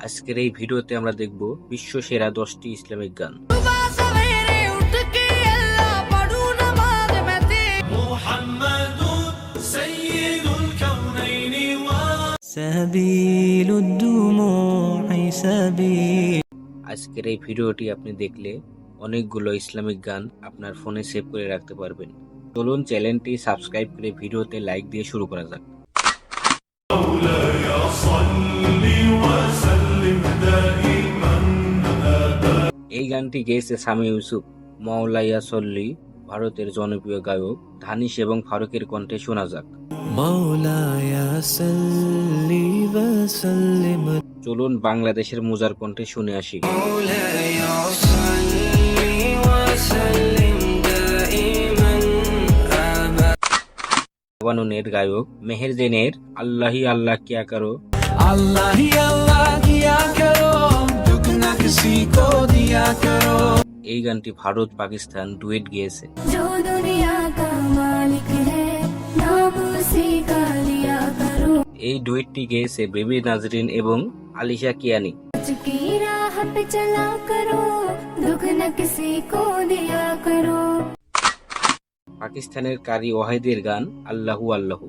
আজকের এই ভিডিওতে আমরা দেখব বিশ্ব সেরা 10টি ইসলামিক গান। আজকের এই ভিডিওটি আপনি দেখলে অনেকগুলো ইসলামিক গান আপনার ফোনে সেভ করে রাখতে পারবেন। চলুন চ্যানেলটি সাবস্ক্রাইব করে ভিডিওতে লাইক দিয়ে শুরু করা যাক। এই গানটি গেয়েছে সামি ইউসুফ। মাওলায়া সল্লি ভারতের জনপ্রিয় গায়ক ধানিশ এবং ফারুকের কণ্ঠে শোনা যাক। চলুন বাংলাদেশের মুজার কণ্ঠে শুনে আসি। লেবাননের গায়ক মেহের জেনের আল্লাহি আল্লাহ কিয়া করো। এই গানটি ভারত পাকিস্তান ডুয়েট গেয়েছে। এই ডুয়েটটি গেয়েছে বেবি নাজরিন এবং আলিশা কিয়ানি। পাকিস্তানের কারি ওয়াহিদের গান আল্লাহু আল্লাহু।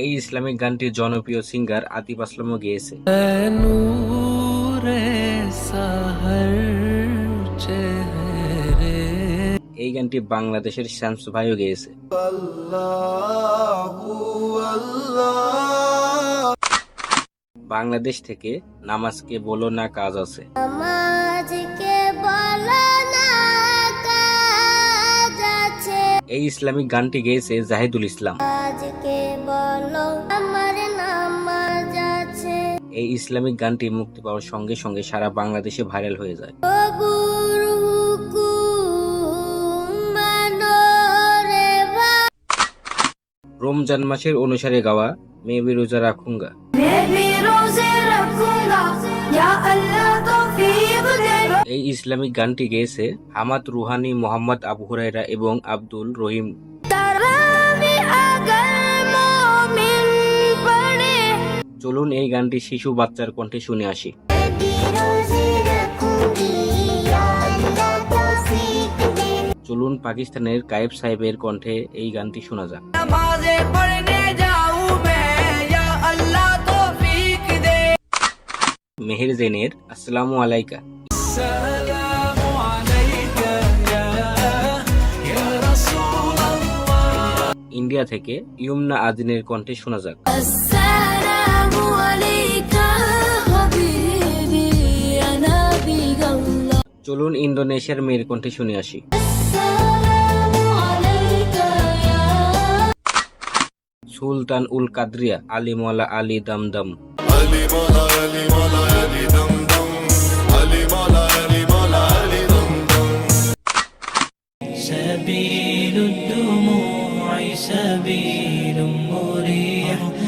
এই ইসলামিক গানটির জনপ্রিয় সিঙ্গার আতিফ আসলামও গেয়েছে। এই গানটি বাংলাদেশের শামসু ভাইও গেয়েছে। বাংলাদেশ থেকে নামাজকে বলো না কাজ আছে। এই ইসলামিক গানটি গেয়েছে জাহিদুল ইসলাম। এই ইসলামিক গানটি মুক্তি পাওয়ার সঙ্গে সঙ্গে সারা বাংলাদেশে ভাইরাল হয়ে যায়। রমজান মাসের অনুসারে গাওয়া মেবি রোজা রাখুঙ্গা। এই ইসলামিক গানটি গেয়েছে হামাদ রুহানি, মোহাম্মদ আবু হুরায়রা এবং আব্দুল রহিম। চলুন এই গানটি শিশু বাচ্চার কণ্ঠে শুনে আসি। চলুন পাকিস্তানের কায়েব সাহেবের কণ্ঠে এই গানটি শোনা যাক। মেহের জেনের আসসালামু আলাইকা। ইন্ডিয়া থেকে ইয়ুমনা আজিনের কণ্ঠে শোনা যাক। চলুন ইন্দোনেশিয়ার মেয়ের কণ্ঠে শুনে আসি। সুলতান উল কাদরিয়া আলিমওয়ালা আলী দমদম।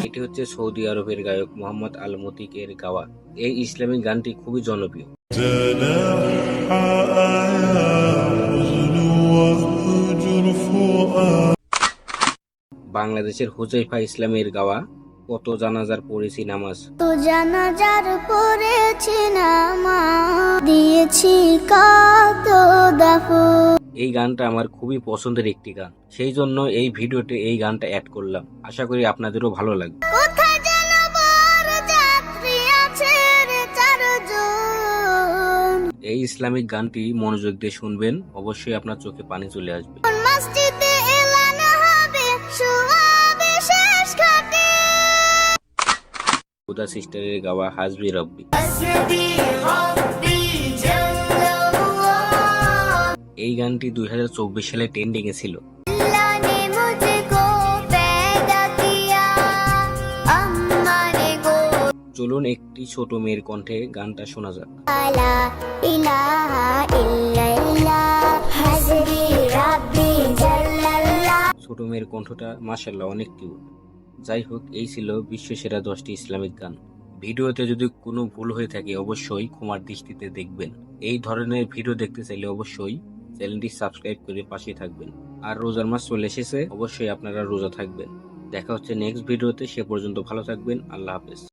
এটি হচ্ছে সৌদি আরবের গায়ক মোহাম্মদ আল মতিকের গাওয়া। এই ইসলামিক গানটি খুবই জনপ্রিয়। বাংলাদেশের হুজাইফা ইসলামের গাওয়া কত জানাজার পড়েছি নামাজ। দিয়েছি কত দাফন। এই গানটা আমার খুবই পছন্দের একটি গান, সেই জন্য এই ভিডিওতে এই গানটা অ্যাড করলাম। আশা করি আপনাদেরও ভালো লাগবে। এই ইসলামিক গানটি মনোযোগ দিয়ে শুনবেন, অবশ্যই আপনার চোখে পানি চলে আসবে। হুদা সিস্টারের গাওয়া হাসবি রব্বি। এই গানটি 2024 সালে ট্রেন্ডিং এ ছিল। চলুন একটি ছোট মেয়ের কণ্ঠে গানটা শোনা যাক। ছোট মেয়ের কণ্ঠটা মাশাআল্লাহ অনেক কিউট। যাই হোক, এই ছিল বিশ্ব সেরা 10টি ইসলামিক গান। ভিডিওতে যদি কোনো ভুল হয়ে থাকে অবশ্যই ক্ষমার দৃষ্টিতে দেখবেন। এই ধরনের ভিডিও দেখতে চাইলে অবশ্যই চ্যানেলটি সাবস্ক্রাইব করে পাশে থাকবেন। আর রোজার মাস চলে এসেছে, অবশ্যই আপনারা রোজা থাকবেন। দেখা হচ্ছে নেক্সট ভিডিওতে। সে পর্যন্ত ভালো থাকবেন। আল্লাহ হাফেজ।